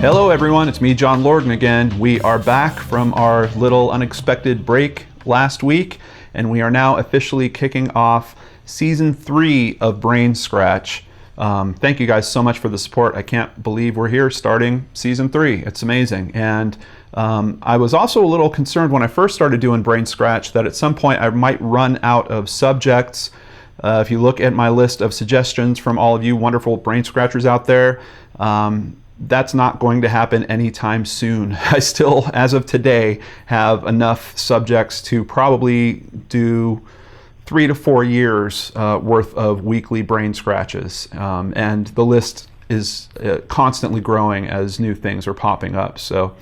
Hello everyone, it's me, John Lorden again. We are back from our little unexpected break last week, and we are now officially kicking off Season 3 of BrainScratch. Thank you guys so much for the support. I can't believe we're here starting Season 3. It's amazing. And I was also a little concerned when I first started doing BrainScratch that at some point I might run out of subjects. If you look at my list of suggestions from all of you wonderful brain scratchers out there, that's not going to happen anytime soon. I still, as of today, have enough subjects to probably do 3 to 4 years worth of weekly brain scratches. And the list is constantly growing as new things are popping up. So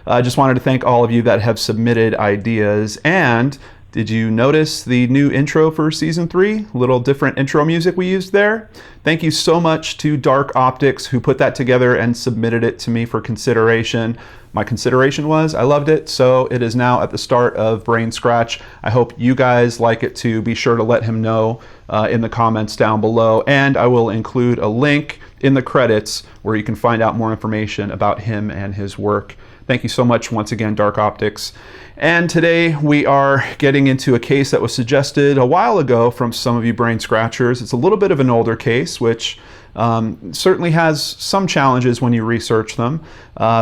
I just wanted to thank all of you that have submitted ideas. And did you notice the new intro for Season 3? A little different intro music we used there. Thank you so much to Dark Optics who put that together and submitted it to me for consideration. My consideration was I loved it, so it is now at the start of BrainScratch. I hope you guys like it too. Be sure to let him know in the comments down below, and I will include a link in the credits where you can find out more information about him and his work. Thank you so much once again, Dark Optics. And today we are getting into a case that was suggested a while ago from some of you brain scratchers. It's a little bit of an older case, which certainly has some challenges when you research them.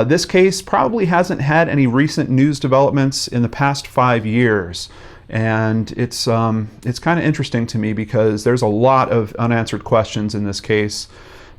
This case probably hasn't had any recent news developments in the past 5 years. And it's kind of interesting to me because there's a lot of unanswered questions in this case,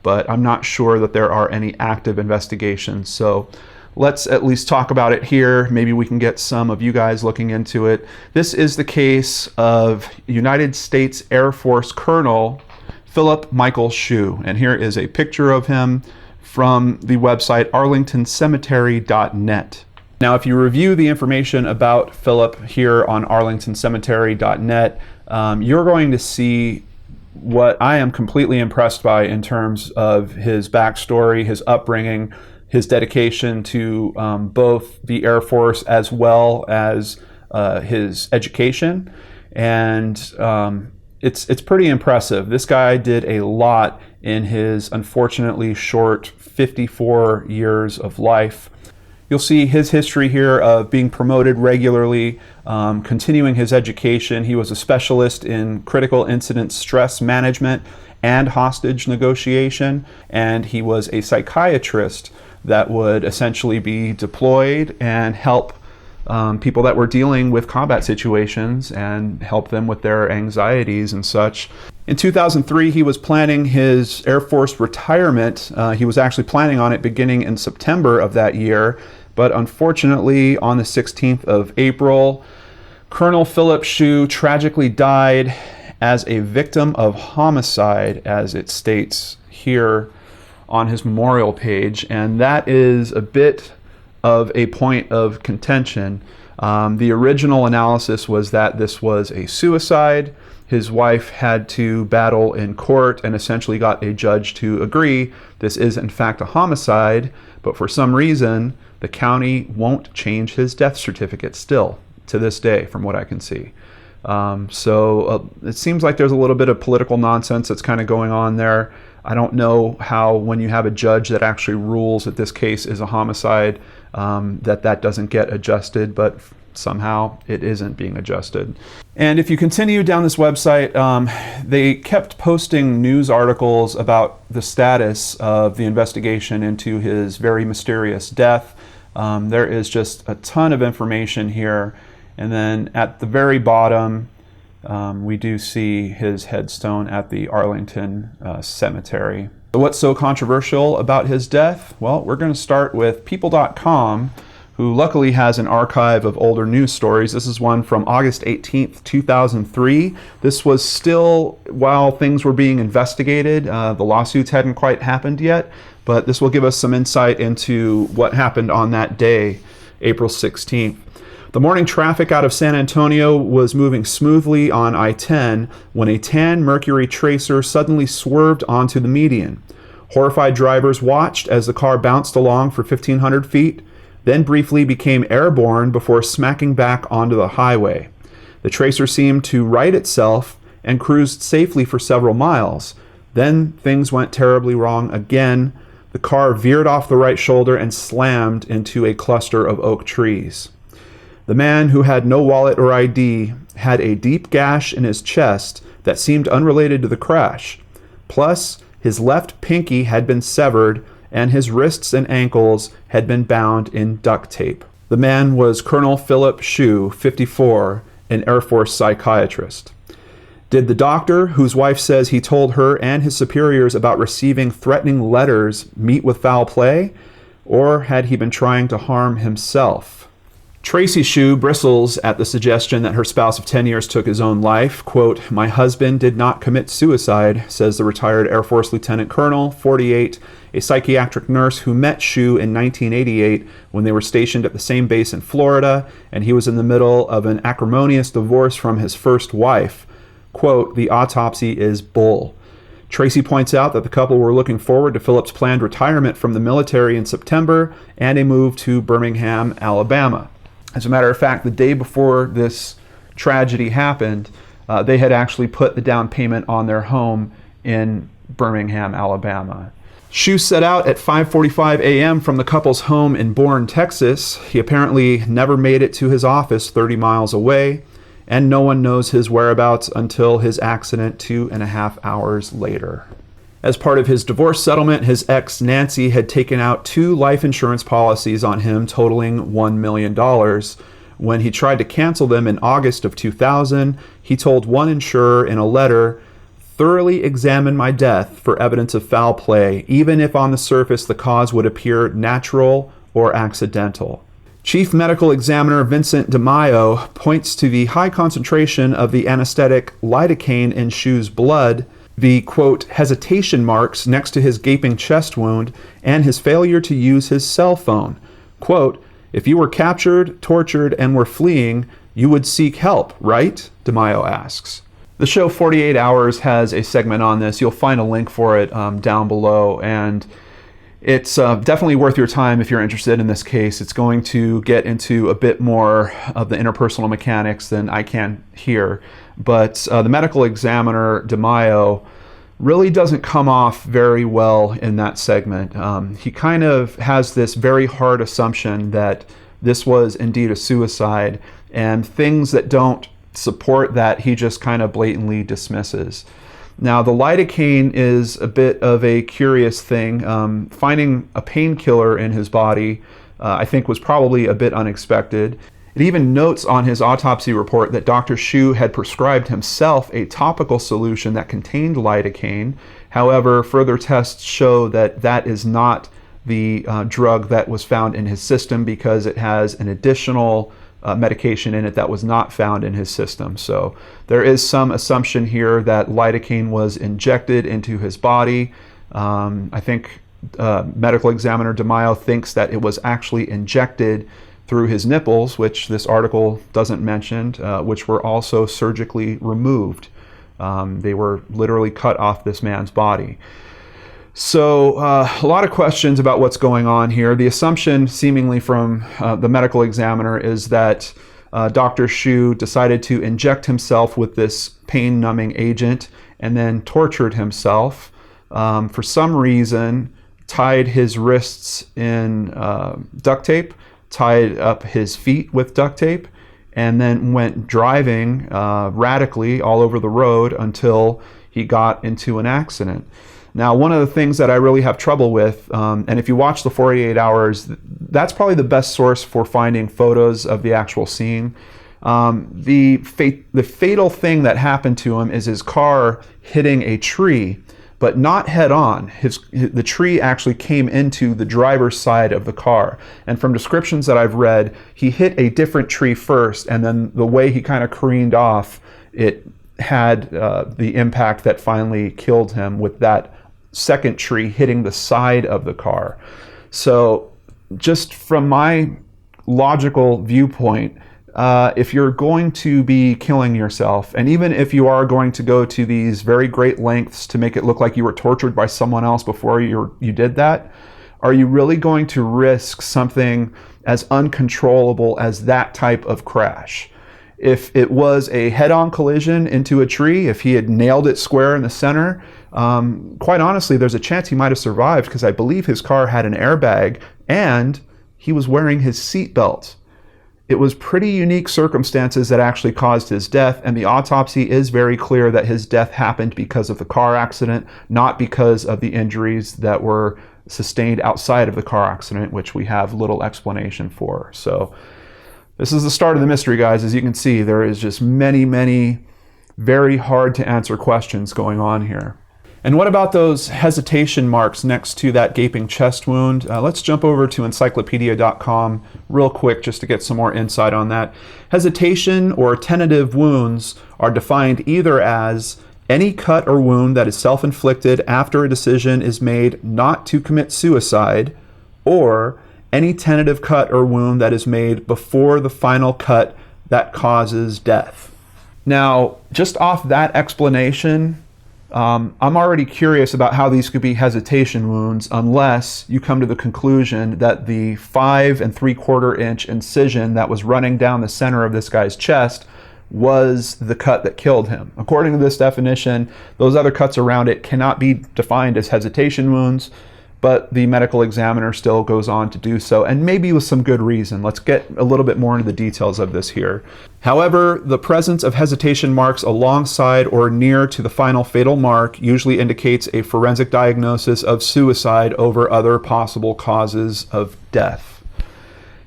but I'm not sure that there are any active investigations. So let's at least talk about it here. Maybe we can get some of you guys looking into it. This is the case of United States Air Force Colonel Philip Michael Shue. And here is a picture of him from the website arlingtoncemetery.net. Now, if you review the information about Philip here on arlingtoncemetery.net, you're going to see what I am completely impressed by in terms of his backstory, his upbringing, his dedication to both the Air Force as well as his education. And it's pretty impressive. This guy did a lot in his unfortunately short 54 years of life. You'll see his history here of being promoted regularly, continuing his education. He was a specialist in critical incident stress management and hostage negotiation, and he was a psychiatrist that would essentially be deployed and help people that were dealing with combat situations and help them with their anxieties and such. In 2003, he was planning his Air Force retirement. He was actually planning on it beginning in September of that year, but unfortunately on the 16th of April, Colonel Philip Shue tragically died as a victim of homicide, as it states here on his memorial page, and that is a bit of a point of contention. The original analysis was that this was a suicide. His wife had to battle in court and essentially got a judge to agree this is in fact a homicide, but for some reason the county won't change his death certificate still to this day, from what I can see. So it seems like there's a little bit of political nonsense that's kind of going on there. I don't know how, when you have a judge that actually rules that this case is a homicide, that doesn't get adjusted, but somehow it isn't being adjusted. And if you continue down this website, they kept posting news articles about the status of the investigation into his very mysterious death. There is just a ton of information here. And then at the very bottom, we do see his headstone at the Arlington Cemetary. So what's so controversial about his death? Well, we're going to start with People.com, who luckily has an archive of older news stories. This is one from August 18th, 2003. This was still while things were being investigated. The lawsuits hadn't quite happened yet, but this will give us some insight into what happened on that day, April 16th. The morning traffic out of San Antonio was moving smoothly on I-10 when a tan Mercury Tracer suddenly swerved onto the median. Horrified drivers watched as the car bounced along for 1,500 feet, then briefly became airborne before smacking back onto the highway. The Tracer seemed to right itself and cruised safely for several miles. Then things went terribly wrong again The car veered off the right shoulder and slammed into a cluster of oak trees. The man, who had no wallet or ID, had a deep gash in his chest that seemed unrelated to the crash. Plus, his left pinky had been severed and his wrists and ankles had been bound in duct tape. The man was Colonel Philip Shue, 54, an Air Force psychiatrist. Did the doctor, whose wife says he told her and his superiors about receiving threatening letters, meet with foul play? Or had he been trying to harm himself? Tracy Shue bristles at the suggestion that her spouse of 10 years took his own life. Quote, "My husband did not commit suicide," says the retired Air Force Lieutenant Colonel, 48, a psychiatric nurse who met Shue in 1988 when they were stationed at the same base in Florida, and he was in the middle of an acrimonious divorce from his first wife. Quote, "The autopsy is bull." Tracy points out that the couple were looking forward to Philip's planned retirement from the military in September and a move to Birmingham, Alabama. As a matter of fact, the day before this tragedy happened, they had actually put the down payment on their home in Birmingham, Alabama. Shue set out at 5:45 a.m. from the couple's home in Bourne, Texas. He apparently never made it to his office 30 miles away, and no one knows his whereabouts until his accident 2.5 hours later. As part of his divorce settlement, his ex, Nancy, had taken out 2 life insurance policies on him totaling $1 million. When he tried to cancel them in August of 2000, he told one insurer in a letter, "Thoroughly examine my death for evidence of foul play, even if on the surface the cause would appear natural or accidental." Chief Medical Examiner Vincent DeMaio points to the high concentration of the anesthetic lidocaine in Shue's blood, the, quote, "hesitation marks next to his gaping chest wound, and his failure to use his cell phone. Quote, if you were captured, tortured, and were fleeing, you would seek help, right?" DeMaio asks. The show 48 Hours has a segment on this. You'll find a link for it down below, and it's definitely worth your time if you're interested in this case. It's going to get into a bit more of the interpersonal mechanics than I can here. But the medical examiner, DeMaio, really doesn't come off very well in that segment. He kind of has this very hard assumption that this was indeed a suicide, and things that don't support that he just kind of blatantly dismisses. Now, the lidocaine is a bit of a curious thing. Finding a painkiller in his body, I think, was probably a bit unexpected. It even notes on his autopsy report that Dr. Shue had prescribed himself a topical solution that contained lidocaine. However, further tests show that that is not the drug that was found in his system, because it has an additional medication in it that was not found in his system. So there is some assumption here that lidocaine was injected into his body. I think medical examiner DeMaio thinks that it was actually injected through his nipples, which this article doesn't mention, which were also surgically removed. They were literally cut off this man's body. So a lot of questions about what's going on here. The assumption, seemingly from the medical examiner, is that Dr. Shue decided to inject himself with this pain-numbing agent and then tortured himself. For some reason, tied his wrists in duct tape, tied up his feet with duct tape, and then went driving radically all over the road until he got into an accident. Now, one of the things that I really have trouble with, and if you watch the 48 Hours, that's probably the best source for finding photos of the actual scene. The fatal thing that happened to him is his car hitting a tree, but not head on. The tree actually came into the driver's side of the car. And from descriptions that I've read, he hit a different tree first, and then the way he kind of careened off, it had the impact that finally killed him, with that second tree hitting the side of the car. So just from my logical viewpoint, if you're going to be killing yourself, and even if you are going to go to these very great lengths to make it look like you were tortured by someone else before you did that, are you really going to risk something as uncontrollable as that type of crash? If it was a head-on collision into a tree, if he had nailed it square in the center, quite honestly, there's a chance he might have survived, because I believe his car had an airbag and he was wearing his seatbelt. It was pretty unique circumstances that actually caused his death, and the autopsy is very clear that his death happened because of the car accident, not because of the injuries that were sustained outside of the car accident, which we have little explanation for. So this is the start of the mystery, guys. As you can see, there is just many very hard to answer questions going on here. And what about those hesitation marks next to that gaping chest wound? Let's jump over to encyclopedia.com real quick just to get some more insight on that. Hesitation or tentative wounds are defined either as any cut or wound that is self-inflicted after a decision is made not to commit suicide, or any tentative cut or wound that is made before the final cut that causes death. Now, just off that explanation, I'm already curious about how these could be hesitation wounds, unless you come to the conclusion that the 5 3/4 inch incision that was running down the center of this guy's chest was the cut that killed him. According to this definition, those other cuts around it cannot be defined as hesitation wounds, but the medical examiner still goes on to do so, and maybe with some good reason. Let's get a little bit more into the details of this here. However, the presence of hesitation marks alongside or near to the final fatal mark usually indicates a forensic diagnosis of suicide over other possible causes of death.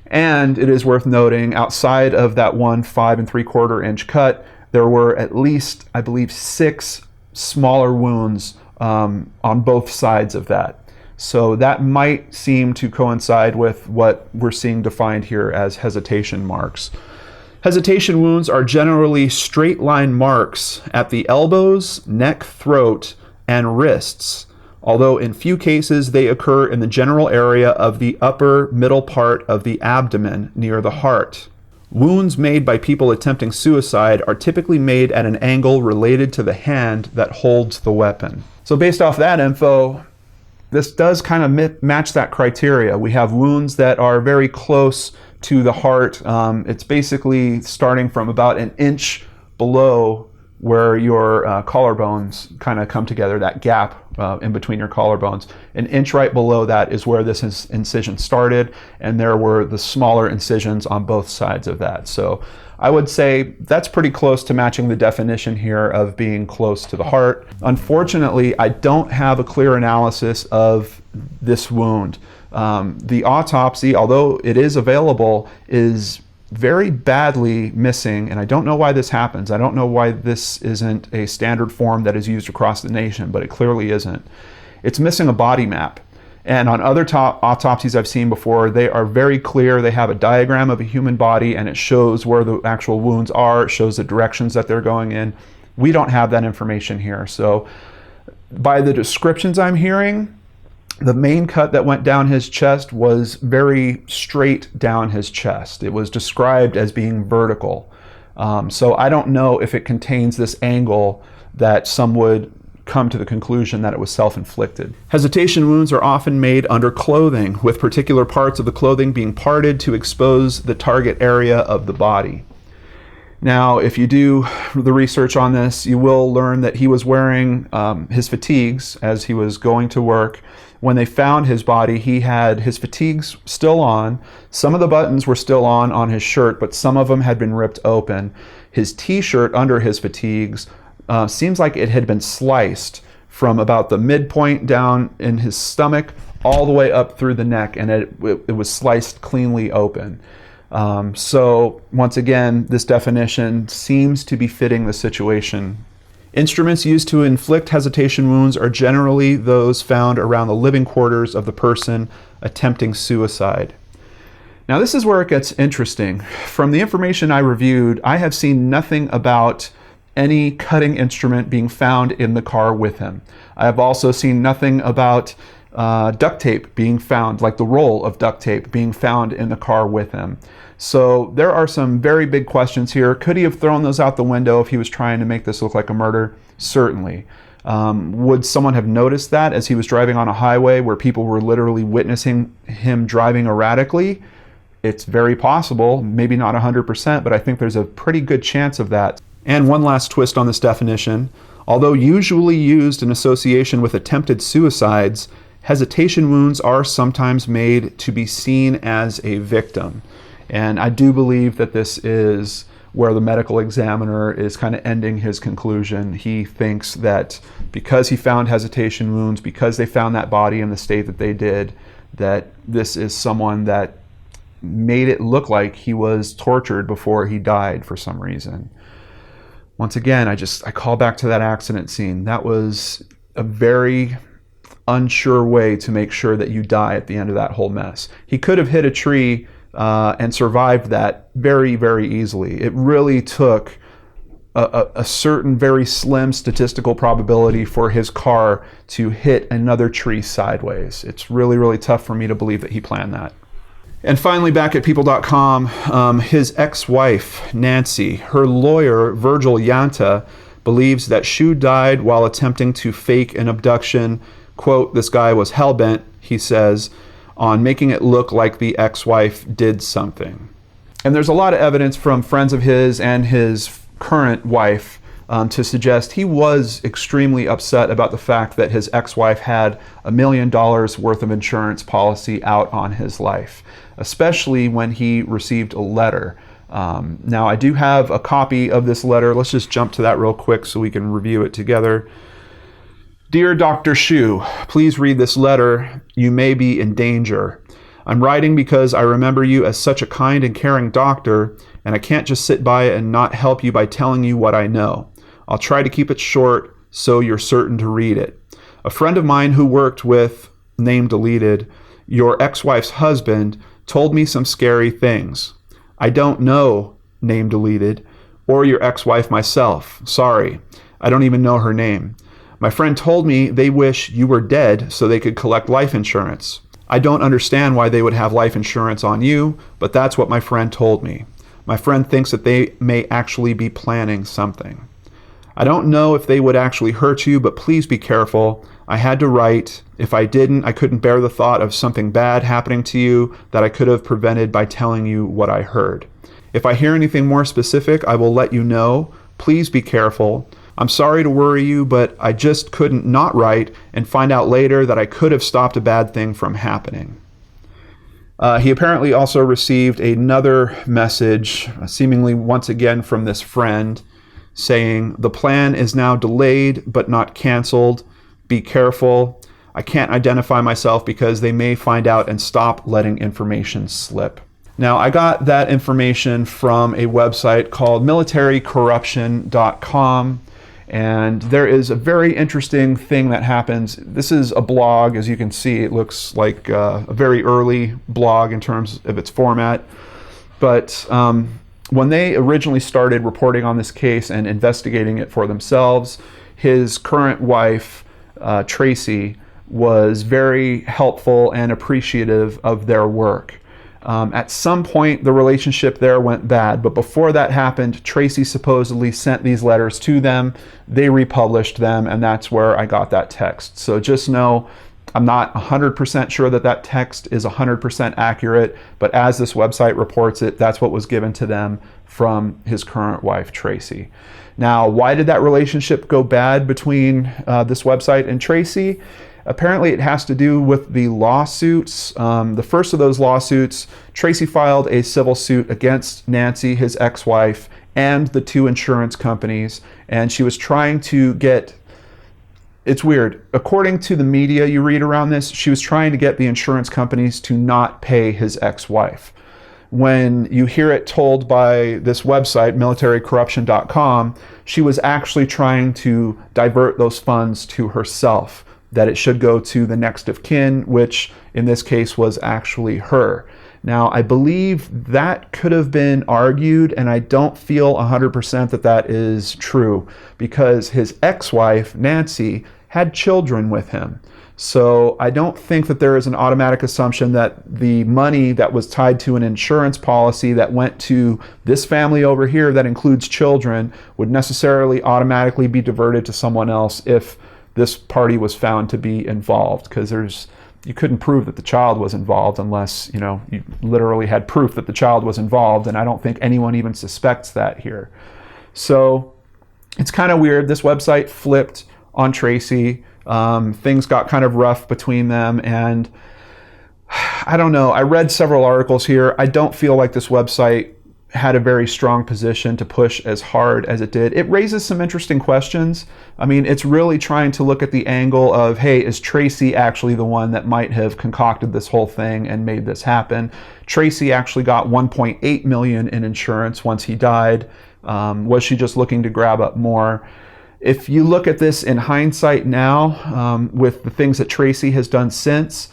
And it is worth noting, outside of that one 5 3/4 inch cut, there were at least, I believe, 6 smaller wounds on both sides of that. So that might seem to coincide with what we're seeing defined here as hesitation marks. Hesitation wounds are generally straight line marks at the elbows, neck, throat, and wrists, although in few cases they occur in the general area of the upper middle part of the abdomen near the heart. Wounds made by people attempting suicide are typically made at an angle related to the hand that holds the weapon. So based off that info, this does kind of match that criteria. We have wounds that are very close to the heart. It's basically starting from about an inch below where your collarbones kind of come together, that gap in between your collarbones. An inch right below that is where this incision started, and there were the smaller incisions on both sides of that. So I would say that's pretty close to matching the definition here of being close to the heart. Unfortunately, I don't have a clear analysis of this wound. The autopsy, although it is available, is very badly missing, and I don't know why this happens. I don't know why this isn't a standard form that is used across the nation, but it clearly isn't. It's missing a body map. And on other autopsies I've seen before, they are very clear. They have a diagram of a human body, and it shows where the actual wounds are. It shows the directions that they're going in. We don't have that information here. So by the descriptions I'm hearing, the main cut that went down his chest was very straight down his chest. It was described as being vertical. So I don't know if it contains this angle that some would come to the conclusion that it was self-inflicted. Hesitation wounds are often made under clothing, with particular parts of the clothing being parted to expose the target area of the body. Now, if you do the research on this, you will learn that he was wearing his fatigues as he was going to work. When they found his body, he had his fatigues still on. Some of the buttons were still on his shirt, but some of them had been ripped open. His t-shirt under his fatigues seems like it had been sliced from about the midpoint down in his stomach all the way up through the neck, and it was sliced cleanly open. So once again, this definition seems to be fitting the situation. Instruments used to inflict hesitation wounds are generally those found around the living quarters of the person attempting suicide. Now this is where it gets interesting. From the information I reviewed, I have seen nothing about any cutting instrument being found in the car with him. I have also seen nothing about duct tape being found, like the roll of duct tape being found in the car with him. So there are some very big questions here. Could he have thrown those out the window if he was trying to make this look like a murder? Certainly. Would someone have noticed that as he was driving on a highway where people were literally witnessing him driving erratically? It's very possible, maybe not 100%, but I think there's a pretty good chance of that. And one last twist on this definition. Although usually used in association with attempted suicides, hesitation wounds are sometimes made to be seen as a victim. And I do believe that this is where the medical examiner is kind of ending his conclusion. He thinks that because he found hesitation wounds, because they found that body in the state that they did, that this is someone that made it look like he was tortured before he died for some reason. Once again, I call back to that accident scene. That was a very unsure way to make sure that you die at the end of that whole mess. He could have hit a tree and survived that very, very easily. It really took a certain very slim statistical probability for his car to hit another tree sideways. It's really, really tough for me to believe that he planned that. And finally, back at people.com, his ex-wife, Nancy, her lawyer, Virgil Yanta, believes that Shue died while attempting to fake an abduction. Quote, this guy was hell-bent, he says, on making it look like the ex-wife did something. And there's a lot of evidence from friends of his and his current wife to suggest he was extremely upset about the fact that his ex-wife had $1 million worth of insurance policy out on his life, especially when he received a letter. Now, I do have a copy of this letter. Let's just jump to that real quick so we can review it together. Dear Dr. Shue, please read this letter. You may be in danger. I'm writing because I remember you as such a kind and caring doctor, and I can't just sit by and not help you by telling you what I know. I'll try to keep it short so you're certain to read it. A friend of mine who worked with, name deleted, your ex-wife's husband told me some scary things. I don't know, name deleted, or your ex-wife myself. Sorry, I don't even know her name. My friend told me they wish you were dead so they could collect life insurance. I don't understand why they would have life insurance on you, but that's what my friend told me. My friend thinks that they may actually be planning something. I don't know if they would actually hurt you, but please be careful. I had to write. If I didn't, I couldn't bear the thought of something bad happening to you that I could have prevented by telling you what I heard. If I hear anything more specific, I will let you know. Please be careful. I'm sorry to worry you, but I just couldn't not write and find out later that I could have stopped a bad thing from happening. He apparently also received another message, seemingly once again from this friend, saying, the plan is now delayed but not canceled. Be careful. I can't identify myself because they may find out and stop letting information slip. Now, I got that information from a website called militarycorruption.com. And there is a very interesting thing that happens. This is a blog, as you can see. It looks like a very early blog in terms of its format. But when they originally started reporting on this case and investigating it for themselves, his current wife, Tracy, was very helpful and appreciative of their work. At some point, the relationship there went bad, but before that happened, Tracy supposedly sent these letters to them. They republished them, and that's where I got that text. So just know, I'm not 100% sure that that text is 100% accurate, but as this website reports it, that's what was given to them from his current wife, Tracy. Now, why did that relationship go bad between this website and Tracy? Apparently it has to do with the lawsuits. The first of those lawsuits, Tracy filed a civil suit against Nancy, his ex-wife, and the two insurance companies, and she was trying to get, it's weird, according to the media you read around this, she was trying to get the insurance companies to not pay his ex-wife. When you hear it told by this website, militarycorruption.com, she was actually trying to divert those funds to herself, that it should go to the next of kin, which in this case was actually her. Now, I believe that could have been argued, and I don't feel 100% that that is true, because his ex-wife, Nancy, had children with him. So I don't think that there is an automatic assumption that the money that was tied to an insurance policy that went to this family over here that includes children would necessarily automatically be diverted to someone else if this party was found to be involved, because there's you couldn't prove that the child was involved unless, you literally had proof that the child was involved, and I don't think anyone even suspects that here. So it's kind of weird. This website flipped on Tracy. Things got kind of rough between them, and I don't know. I read several articles here. I don't feel like this website had a very strong position to push as hard as it did. It raises some interesting questions. I mean, it's really trying to look at the angle of, hey, is Tracy actually the one that might have concocted this whole thing and made this happen? Tracy actually got $1.8 million in insurance once he died. Was she just looking to grab up more? If you look at this in hindsight now, with the things that Tracy has done since,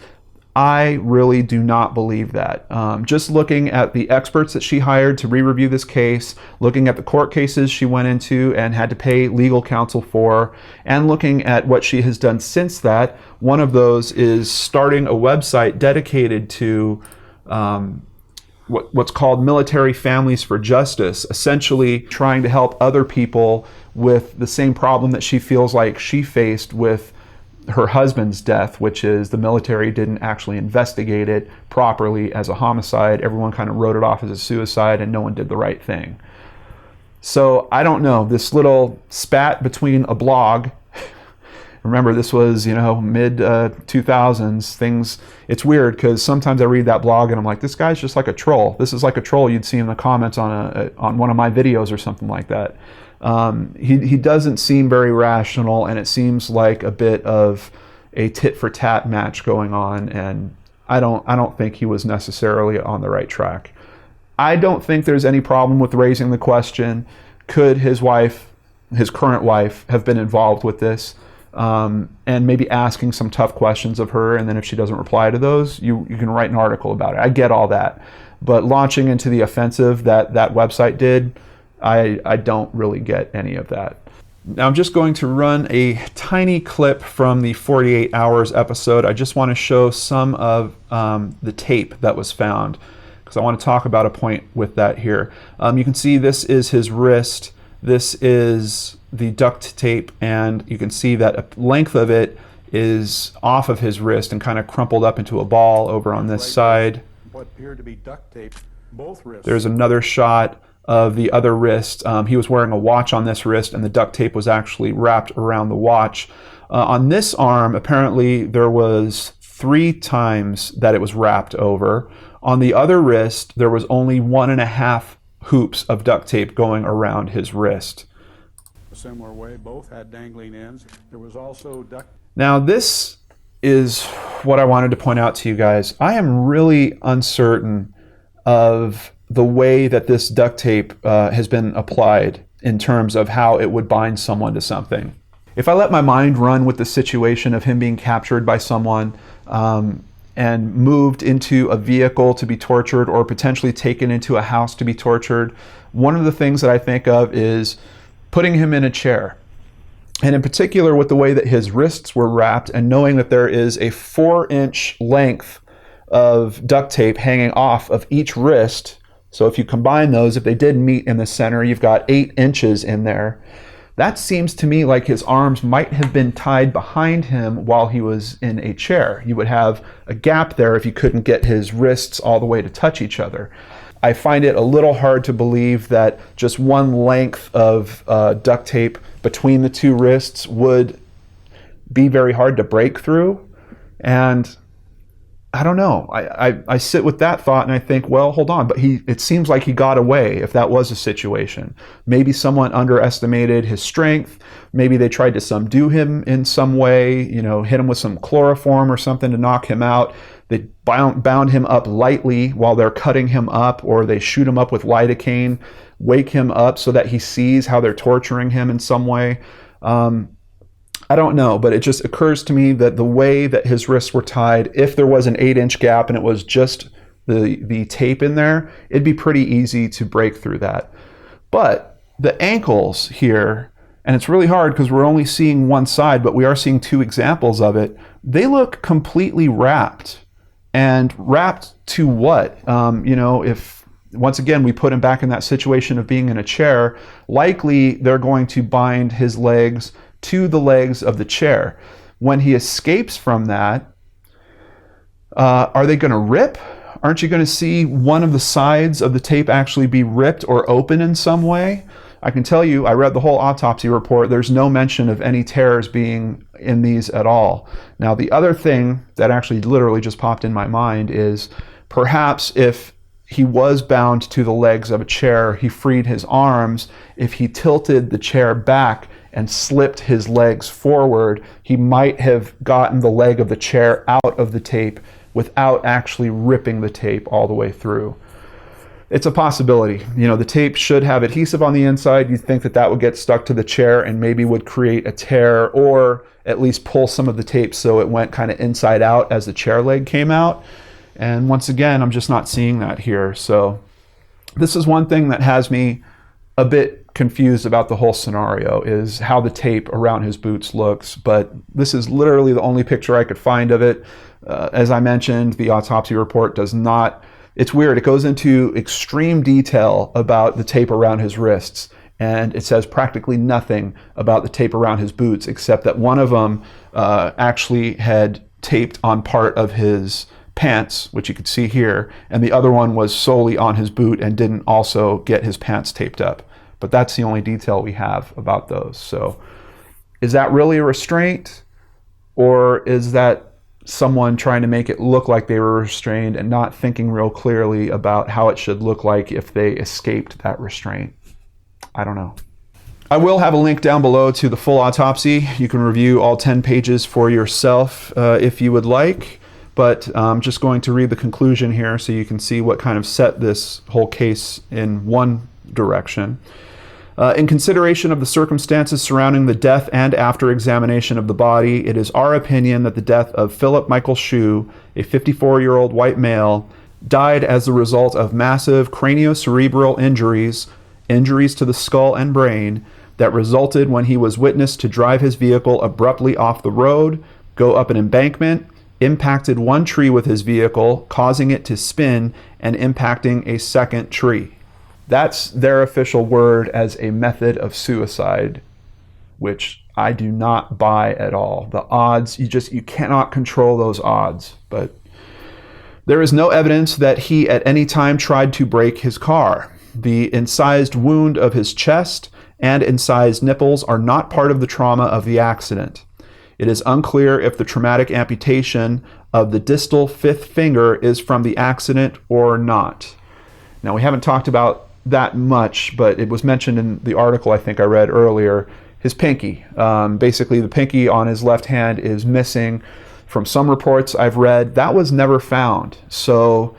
I really do not believe that. Just looking at the experts that she hired to re-review this case, looking at the court cases she went into and had to pay legal counsel for, and looking at what she has done since that, one of those is starting a website dedicated to what's called Military Families for Justice, essentially trying to help other people with the same problem that she feels like she faced with her husband's death, which is the military didn't actually investigate it properly as a homicide. Everyone kind of wrote it off as a suicide, and no one did the right thing. So I don't know, this little spat between a blog, remember this was, mid 2000s, things, it's weird because sometimes I read that blog and I'm like, this guy's just like a troll. This is like a troll you'd see in the comments on one of my videos or something like that. He doesn't seem very rational, and it seems like a bit of a tit for tat match going on, and I don't think he was necessarily on the right track. I don't think there's any problem with raising the question, could his wife, his current wife, have been involved with this? And maybe asking some tough questions of her, and then if she doesn't reply to those, you can write an article about it. I get all that. But launching into the offensive that website did, I don't really get any of that. Now I'm just going to run a tiny clip from the 48 Hours episode. I just want to show some of the tape that was found, because I want to talk about a point with that here. You can see this is his wrist. This is the duct tape, and you can see that a length of it is off of his wrist and kind of crumpled up into a ball over on this side. What appeared to be duct tape, both wrists. There's another shot of the other wrist. He was wearing a watch on this wrist, and the duct tape was actually wrapped around the watch. On this arm, apparently there was 3 times that it was wrapped over. On the other wrist, there was only 1.5 hoops of duct tape going around his wrist. A similar way, both had dangling ends. There was also duct. Now this is what I wanted to point out to you guys. I am really uncertain of the way that this duct tape has been applied in terms of how it would bind someone to something. If I let my mind run with the situation of him being captured by someone and moved into a vehicle to be tortured, or potentially taken into a house to be tortured, one of the things that I think of is putting him in a chair. And in particular with the way that his wrists were wrapped, and knowing that there is a 4-inch length of duct tape hanging off of each wrist. So if you combine those, if they did meet in the center, you've got 8 inches in there. That seems to me like his arms might have been tied behind him while he was in a chair. You would have a gap there if you couldn't get his wrists all the way to touch each other. I find it a little hard to believe that just one length of duct tape between the 2 wrists would be very hard to break through. And I don't know. I sit with that thought and I think, well, hold on, but it seems like he got away if that was a situation. Maybe someone underestimated his strength. Maybe they tried to subdue him in some way, hit him with some chloroform or something to knock him out. They bound him up lightly while they're cutting him up, or they shoot him up with lidocaine, wake him up so that he sees how they're torturing him in some way. I don't know, but it just occurs to me that the way that his wrists were tied, if there was an 8-inch gap and it was just the tape in there, it'd be pretty easy to break through that. But the ankles here, and it's really hard because we're only seeing one side, but we are seeing 2 examples of it, they look completely wrapped. And wrapped to what? If once again we put him back in that situation of being in a chair, likely they're going to bind his legs to the legs of the chair. When he escapes from that, Are they going to rip? Aren't you going to see one of the sides of the tape actually be ripped or open in some way? I can tell you, I read the whole autopsy report. There's no mention of any tears being in these at all. Now, the other thing that actually literally just popped in my mind is perhaps if he was bound to the legs of a chair, he freed his arms. If he tilted the chair back and slipped his legs forward, he might have gotten the leg of the chair out of the tape without actually ripping the tape all the way through. It's a possibility. You know, the tape should have adhesive on the inside. You'd think that that would get stuck to the chair and maybe would create a tear, or at least pull some of the tape so it went kind of inside out as the chair leg came out. And once again, I'm just not seeing that here. So this is one thing that has me a bit confused about the whole scenario, is how the tape around his boots looks. But this is literally the only picture I could find of it. As I mentioned, the autopsy report does not, it's weird. It goes into extreme detail about the tape around his wrists, and it says practically nothing about the tape around his boots, except that one of them actually had taped on part of his pants, which you could see here, and the other one was solely on his boot and didn't also get his pants taped up. But that's the only detail we have about those. So is that really a restraint, or is that someone trying to make it look like they were restrained and not thinking real clearly about how it should look like if they escaped that restraint? I don't know. I will have a link down below to the full autopsy. You can review all 10 pages for yourself if you would like, but I'm just going to read the conclusion here so you can see what kind of set this whole case in one direction. In consideration of the circumstances surrounding the death and after examination of the body, it is our opinion that the death of Philip Michael Shue, a 54-year-old white male, died as the result of massive craniocerebral injuries, injuries to the skull and brain, that resulted when he was witnessed to drive his vehicle abruptly off the road, go up an embankment, impacted one tree with his vehicle, causing it to spin and impacting a second tree. That's their official word as a method of suicide, which I do not buy at all. The odds, you cannot control those odds. But there is no evidence that he at any time tried to break his car. The incised wound of his chest and incised nipples are not part of the trauma of the accident. It is unclear if the traumatic amputation of the distal fifth finger is from the accident or not. Now, we haven't talked about that much, but it was mentioned in the article I think I read earlier. His pinky, basically the pinky on his left hand is missing. From some reports I've read, that was never found. So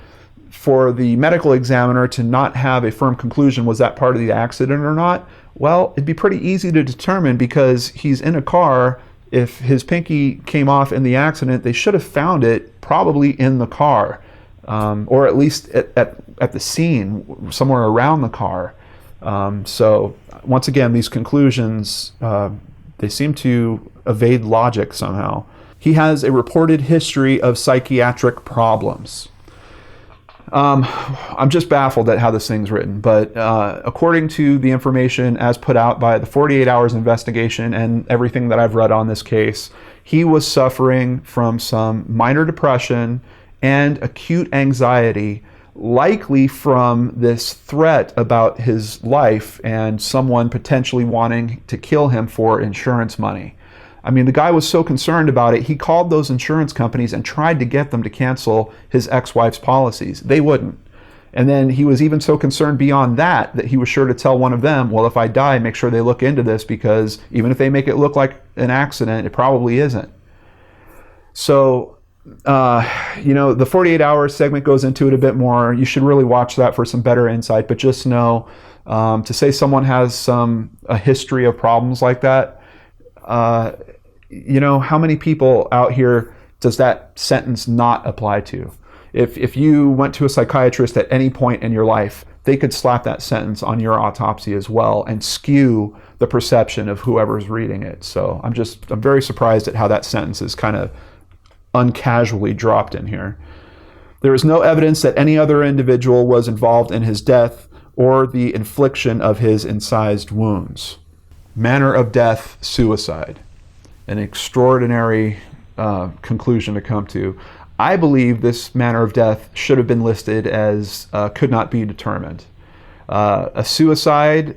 for the medical examiner to not have a firm conclusion, was that part of the accident or not? Well, it'd be pretty easy to determine, because he's in a car. If his pinky came off in the accident, they should have found it probably in the car, or at least at the scene, somewhere around the car. So once again, these conclusions, they seem to evade logic somehow. He has a reported history of psychiatric problems. I'm just baffled at how this thing's written, but according to the information as put out by the 48 Hours investigation and everything that I've read on this case, he was suffering from some minor depression and acute anxiety, likely from this threat about his life and someone potentially wanting to kill him for insurance money. I mean, the guy was so concerned about it, he called those insurance companies and tried to get them to cancel his ex-wife's policies. They wouldn't. And then he was even so concerned beyond that he was sure to tell one of them, well, if I die, make sure they look into this, because even if they make it look like an accident, it probably isn't. So, the 48 Hours segment goes into it a bit more. You should really watch that for some better insight, but just know, to say someone has a history of problems like that, how many people out here does that sentence not apply to? If you went to a psychiatrist at any point in your life, they could slap that sentence on your autopsy as well and skew the perception of whoever's reading it. So I'm very surprised at how that sentence is kind of uncasually dropped in here. There is no evidence that any other individual was involved in his death or the infliction of his incised wounds. Manner of death, suicide. An extraordinary conclusion to come to. I believe this manner of death should have been listed as could not be determined. A suicide,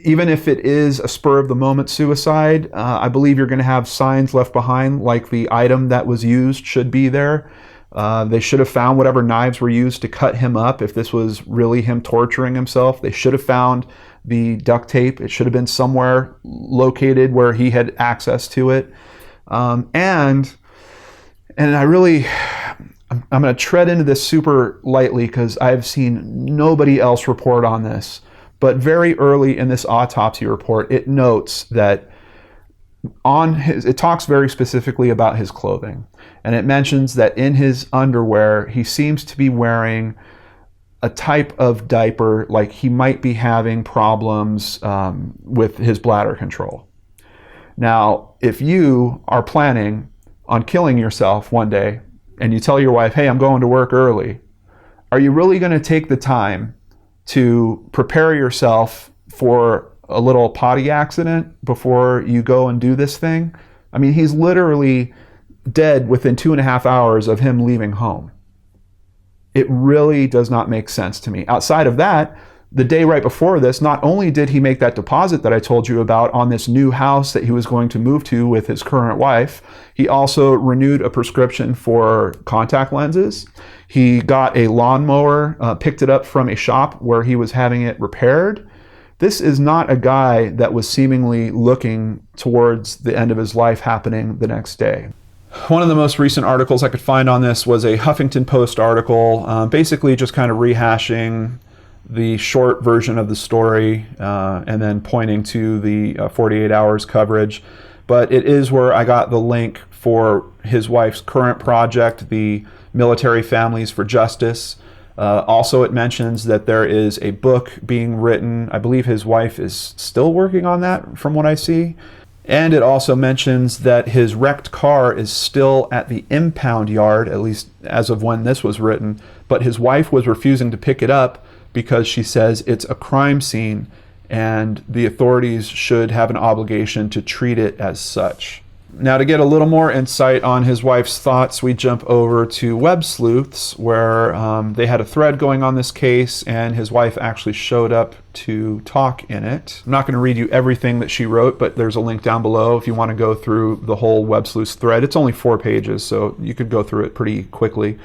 even if it is a spur-of-the-moment suicide, I believe you're going to have signs left behind, like the item that was used should be there. They should have found whatever knives were used to cut him up if this was really him torturing himself. They should have found the duct tape. It should have been somewhere located where he had access to it. And I'm going to tread into this super lightly because I've seen nobody else report on this. But very early in this autopsy report, it notes that it talks very specifically about his clothing. And it mentions that in his underwear, he seems to be wearing a type of diaper, like he might be having problems with his bladder control. Now, if you are planning on killing yourself one day and you tell your wife, hey, I'm going to work early, are you really going to take the time to prepare yourself for a little potty accident before you go and do this thing? I mean, he's literally dead within 2.5 hours of him leaving home. It really does not make sense to me. Outside of that, the day right before this, not only did he make that deposit that I told you about on this new house that he was going to move to with his current wife, he also renewed a prescription for contact lenses. He got a lawnmower, picked it up from a shop where he was having it repaired. This is not a guy that was seemingly looking towards the end of his life happening the next day. One of the most recent articles I could find on this was a Huffington Post article, basically just kind of rehashing the short version of the story and then pointing to the 48 hours coverage. But it is where I got the link for his wife's current project, the Military Families for Justice. Also, it mentions that there is a book being written. I believe his wife is still working on that from what I see. And it also mentions that his wrecked car is still at the impound yard, at least as of when this was written, but his wife was refusing to pick it up because she says it's a crime scene and the authorities should have an obligation to treat it as such. Now, to get a little more insight on his wife's thoughts, we jump over to Websleuths, where they had a thread going on this case, and his wife actually showed up to talk in it. I'm not going to read you everything that she wrote, but there's a link down below if you want to go through the whole Websleuths thread. It's only 4 pages, so you could go through it pretty quickly.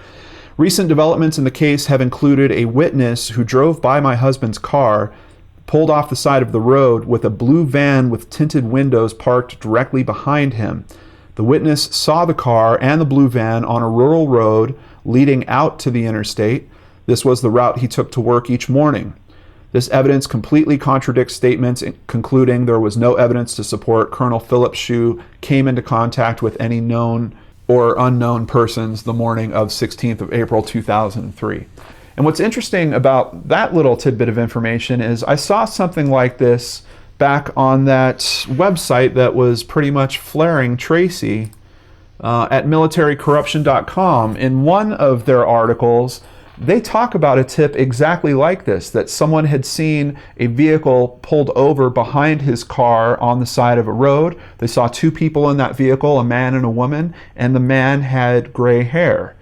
Recent developments in the case have included a witness who drove by my husband's car, pulled off the side of the road with a blue van with tinted windows parked directly behind him. The witness saw the car and the blue van on a rural road leading out to the interstate. This was the route he took to work each morning. This evidence completely contradicts statements concluding there was no evidence to support Colonel Philip Shue came into contact with any known or unknown persons the morning of 16th of April 2003. And what's interesting about that little tidbit of information is I saw something like this back on that website that was pretty much flaring Tracy at militarycorruption.com. In one of their articles, they talk about a tip exactly like this, that someone had seen a vehicle pulled over behind his car on the side of a road. They saw 2 people in that vehicle, a man and a woman, and the man had gray hair.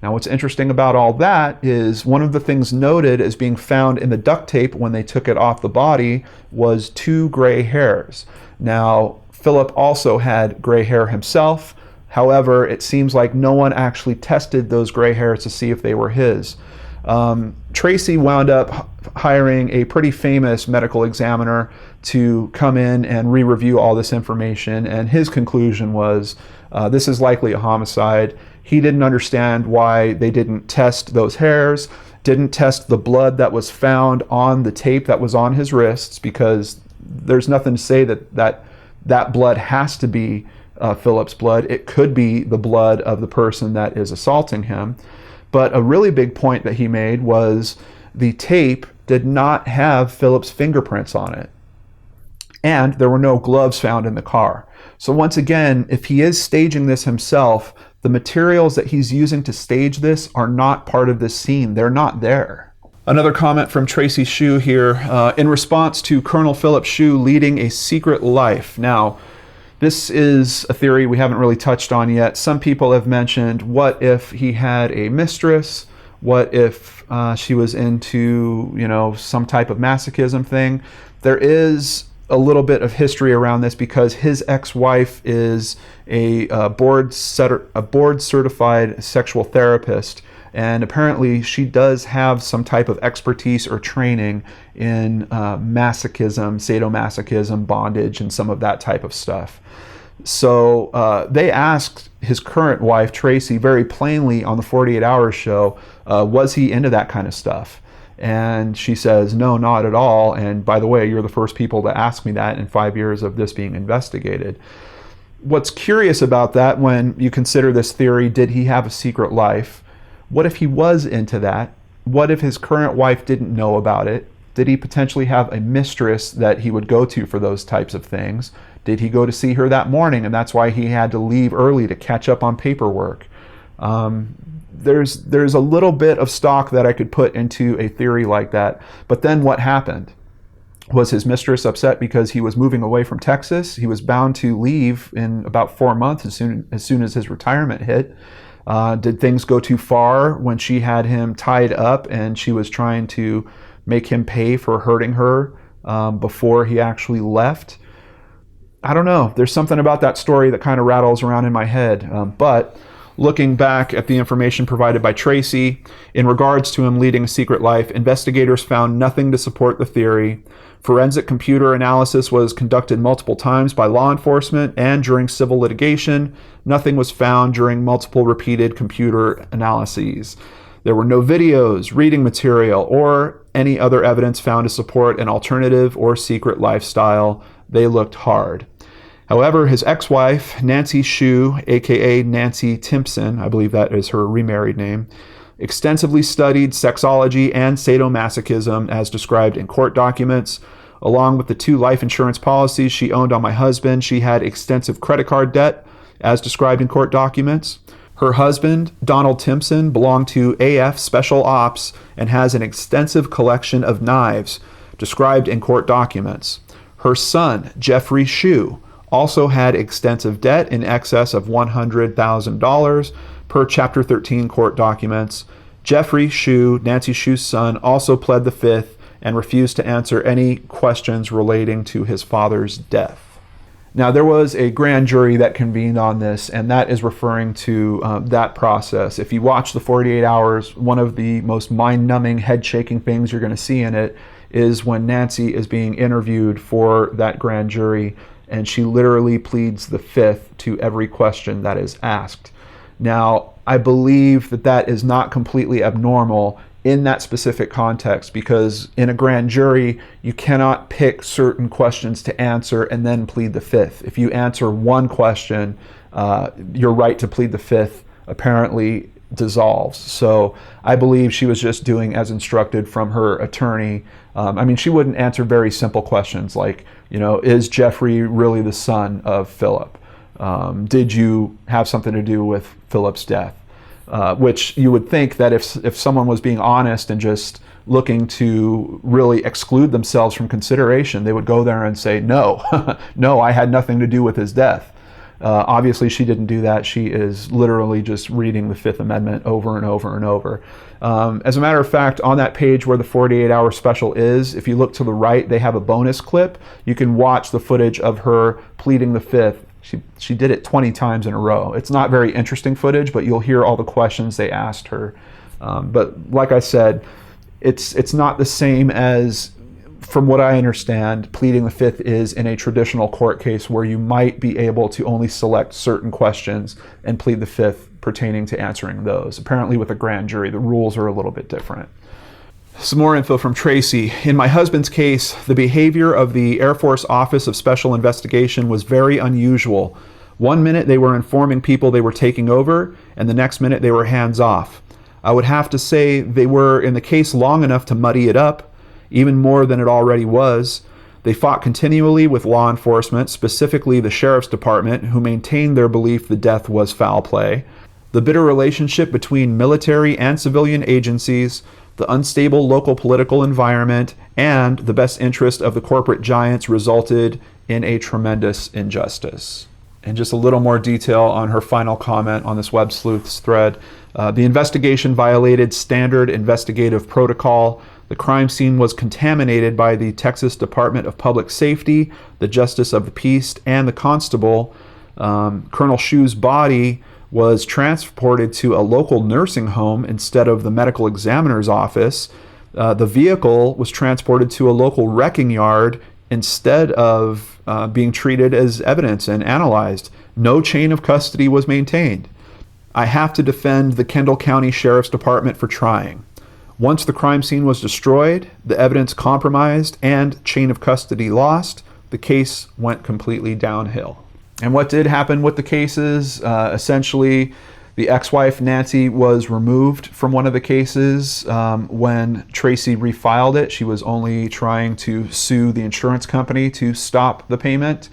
Now, what's interesting about all that is one of the things noted as being found in the duct tape when they took it off the body was 2 gray hairs. Now, Philip also had gray hair himself. However, it seems like no one actually tested those gray hairs to see if they were his. Tracy wound up hiring a pretty famous medical examiner to come in and re-review all this information, and his conclusion was this is likely a homicide. He didn't understand why they didn't test those hairs, didn't test the blood that was found on the tape that was on his wrists, because there's nothing to say that blood has to be Philip's blood. It could be the blood of the person that is assaulting him. But a really big point that he made was the tape did not have Philip's fingerprints on it. And there were no gloves found in the car. So once again, if he is staging this himself, the materials that he's using to stage this are not part of this scene. They're not there. Another comment from Tracy Shue here in response to Colonel Philip Shue leading a secret life. Now, This is a theory we haven't really touched on yet. Some people have mentioned, what if he had a mistress? What if she was into, some type of masochism thing? There is a little bit of history around this because his ex-wife is a board certified sexual therapist, and apparently she does have some type of expertise or training in masochism, sadomasochism, bondage, and some of that type of stuff. So they asked his current wife, Tracy, very plainly on the 48 Hours show, was he into that kind of stuff? And she says, no, not at all. And by the way, you're the first people to ask me that in 5 years of this being investigated. What's curious about that, when you consider this theory, did he have a secret life? What if he was into that? What if his current wife didn't know about it? Did he potentially have a mistress that he would go to for those types of things? Did he go to see her that morning and that's why he had to leave early to catch up on paperwork? There's a little bit of stock that I could put into a theory like that. But then what happened? Was his mistress upset because he was moving away from Texas? He was bound to leave in about 4 months as soon as his retirement hit. Did things go too far when she had him tied up and she was trying to make him pay for hurting her before he actually left? I don't know. There's something about that story that kind of rattles around in my head. But looking back at the information provided by Tracy, in regards to him leading a secret life, investigators found nothing to support the theory. Forensic computer analysis was conducted multiple times by law enforcement and during civil litigation. Nothing was found during multiple repeated computer analyses. There were no videos, reading material, or any other evidence found to support an alternative or secret lifestyle. They looked hard. However, his ex-wife, Nancy Shue, aka Nancy Timpson, I believe that is her remarried name, extensively studied sexology and sadomasochism as described in court documents. Along with the 2 life insurance policies she owned on my husband, she had extensive credit card debt as described in court documents. Her husband, Donald Timpson, belonged to AF Special Ops and has an extensive collection of knives described in court documents. Her son, Jeffrey Shue, also had extensive debt in excess of $100,000 per Chapter 13 court documents. Jeffrey Shue, Nancy Shue's son, also pled the Fifth and refused to answer any questions relating to his father's death. Now, there was a grand jury that convened on this, and that is referring to that process. If you watch the 48 Hours, one of the most mind-numbing, head-shaking things you're going to see in it is when Nancy is being interviewed for that grand jury, and she literally pleads the Fifth to every question that is asked. Now, I believe that that is not completely abnormal in that specific context, because in a grand jury, you cannot pick certain questions to answer and then plead the Fifth. If you answer one question, your right to plead the Fifth apparently dissolves. So I believe she was just doing as instructed from her attorney. She wouldn't answer very simple questions like, is Jeffrey really the son of Philip? Did you have something to do with Philip's death? Which you would think that if someone was being honest and just looking to really exclude themselves from consideration, they would go there and say, no, no, I had nothing to do with his death. Obviously, she didn't do that. She is literally just reading the Fifth Amendment over and over and over. As a matter of fact, on that page where the 48-hour special is, if you look to the right, they have a bonus clip. You can watch the footage of her pleading the Fifth. She did it 20 times in a row. It's not very interesting footage, but you'll hear all the questions they asked her. But like I said, it's not the same as, from what I understand, pleading the Fifth is in a traditional court case where you might be able to only select certain questions and plead the Fifth pertaining to answering those. Apparently with a grand jury, the rules are a little bit different. Some more info from Tracy. In my husband's case, the behavior of the Air Force Office of Special Investigation was very unusual. One minute they were informing people they were taking over, and the next minute they were hands off. I would have to say they were in the case long enough to muddy it up, even more than it already was. They fought continually with law enforcement, specifically the Sheriff's Department, who maintained their belief the death was foul play. The bitter relationship between military and civilian agencies, the unstable local political environment, and the best interest of the corporate giants resulted in a tremendous injustice. And just a little more detail on her final comment on this Websleuths thread. The investigation violated standard investigative protocol. The crime scene was contaminated by the Texas Department of Public Safety, the Justice of the Peace, and the constable. Colonel Shue's body was transported to a local nursing home instead of the medical examiner's office. The vehicle was transported to a local wrecking yard instead of being treated as evidence and analyzed. No chain of custody was maintained. I have to defend the Kendall County Sheriff's Department for trying. Once the crime scene was destroyed, the evidence compromised, and chain of custody lost, the case went completely downhill. And what did happen with the cases? Essentially, the ex-wife, Nancy, was removed from one of the cases when Tracy refiled it. She was only trying to sue the insurance company to stop the payment.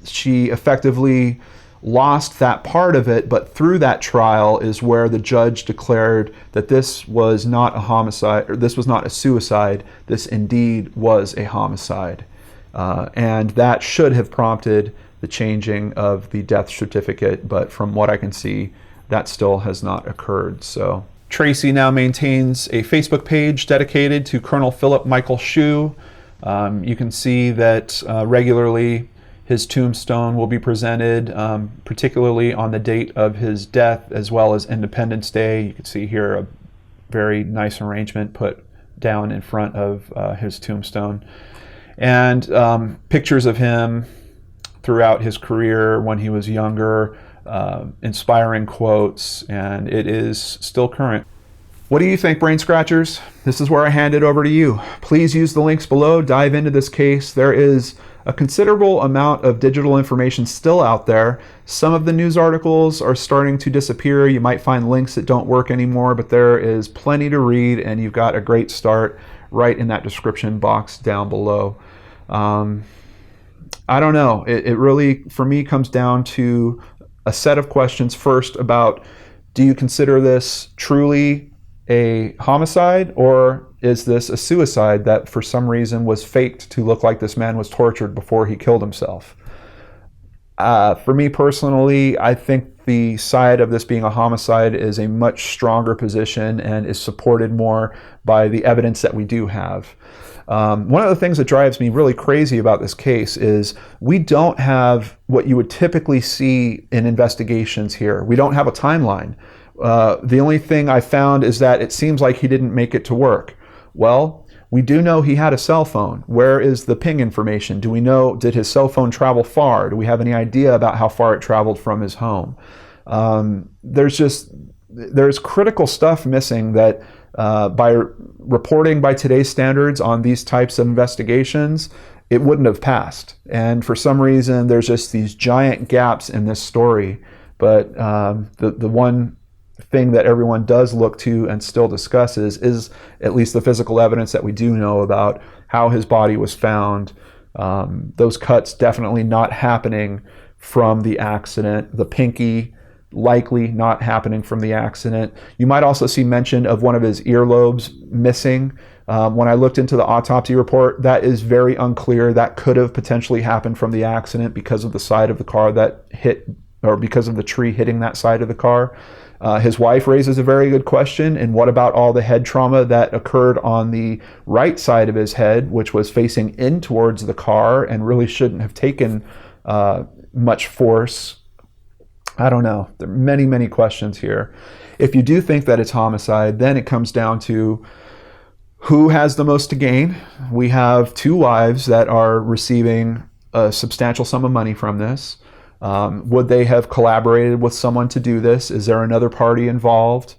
She effectively lost that part of it, but through that trial is where the judge declared that this was not a homicide, or this was not a suicide, this indeed was a homicide. And that should have prompted the changing of the death certificate, but from what I can see, that still has not occurred. So Tracy now maintains a Facebook page dedicated to Colonel Philip Michael Shue. You can see that regularly his tombstone will be presented, particularly on the date of his death, as well as Independence Day. You can see here a very nice arrangement put down in front of his tombstone. And pictures of him throughout his career when he was younger, inspiring quotes, and it is still current. What do you think, Brain Scratchers? This is where I hand it over to you. Please use the links below, dive into this case. There is a considerable amount of digital information still out there. Some of the news articles are starting to disappear. You might find links that don't work anymore, but there is plenty to read, and you've got a great start right in that description box down below. I don't know. It really, for me, comes down to a set of questions. First, about, do you consider this truly a homicide, or is this a suicide that for some reason was faked to look like this man was tortured before he killed himself? For me personally, I think the side of this being a homicide is a much stronger position and is supported more by the evidence that we do have. One of the things that drives me really crazy about this case is we don't have what you would typically see in investigations here. We don't have a timeline. The only thing I found is that it seems like he didn't make it to work. Well, we do know he had a cell phone. Where is the ping information? Do we know, did his cell phone travel far? Do we have any idea about how far it traveled from his home? There's critical stuff missing that by reporting by today's standards on these types of investigations, it wouldn't have passed. And for some reason, there's just these giant gaps in this story. But the one thing that everyone does look to and still discusses is at least the physical evidence that we do know about how his body was found. Those cuts definitely not happening from the accident. The pinky likely not happening from the accident. You might also see mention of one of his earlobes missing. When I looked into the autopsy report, that is very unclear. That could have potentially happened from the accident because of the side of the car that hit, or because of the tree hitting that side of the car. His wife raises a very good question, and what about all the head trauma that occurred on the right side of his head, which was facing in towards the car and really shouldn't have taken much force? I don't know. There are many, many questions here. If you do think that it's homicide, then it comes down to who has the most to gain. We have two wives that are receiving a substantial sum of money from this. Would they have collaborated with someone to do this? Is there another party involved?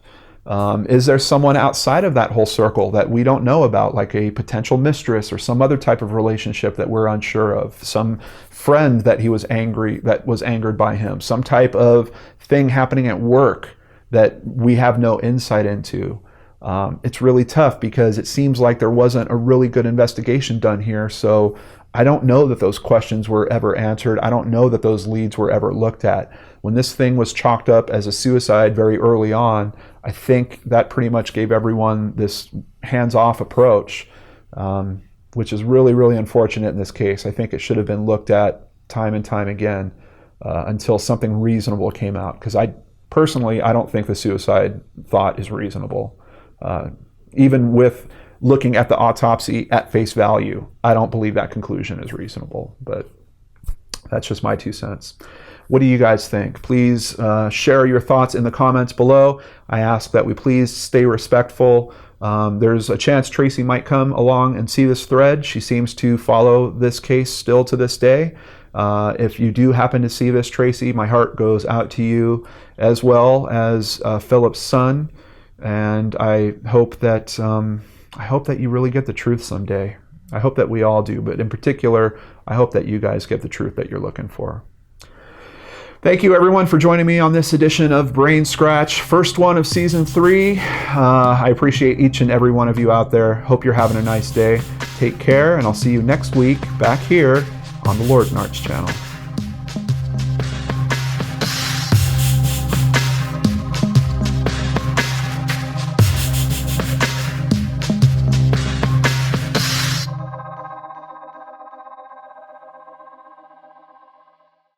Is there someone outside of that whole circle that we don't know about, like a potential mistress or some other type of relationship that we're unsure of? Some friend that was angered by him, some type of thing happening at work that we have no insight into. It's really tough because it seems like there wasn't a really good investigation done here. So I don't know that those questions were ever answered. I don't know that those leads were ever looked at. When this thing was chalked up as a suicide very early on, I think that pretty much gave everyone this hands-off approach, which is really, really unfortunate in this case. I think it should have been looked at time and time again. until something reasonable came out. Because I don't think the suicide thought is reasonable. Even with looking at the autopsy at face value, I don't believe that conclusion is reasonable. But that's just my 2 cents. What do you guys think? Please share your thoughts in the comments below. I ask that we please stay respectful. There's a chance Tracy might come along and see this thread. She seems to follow this case still to this day. If you do happen to see this, Tracy, my heart goes out to you, as well as Philip's son. And I hope that you really get the truth someday. I hope that we all do, but in particular, I hope that you guys get the truth that you're looking for. Thank you, everyone, for joining me on this edition of BrainScratch, first one of season 3. I appreciate each and every one of you out there. Hope you're having a nice day. Take care, and I'll see you next week back here on the Lord Narts channel.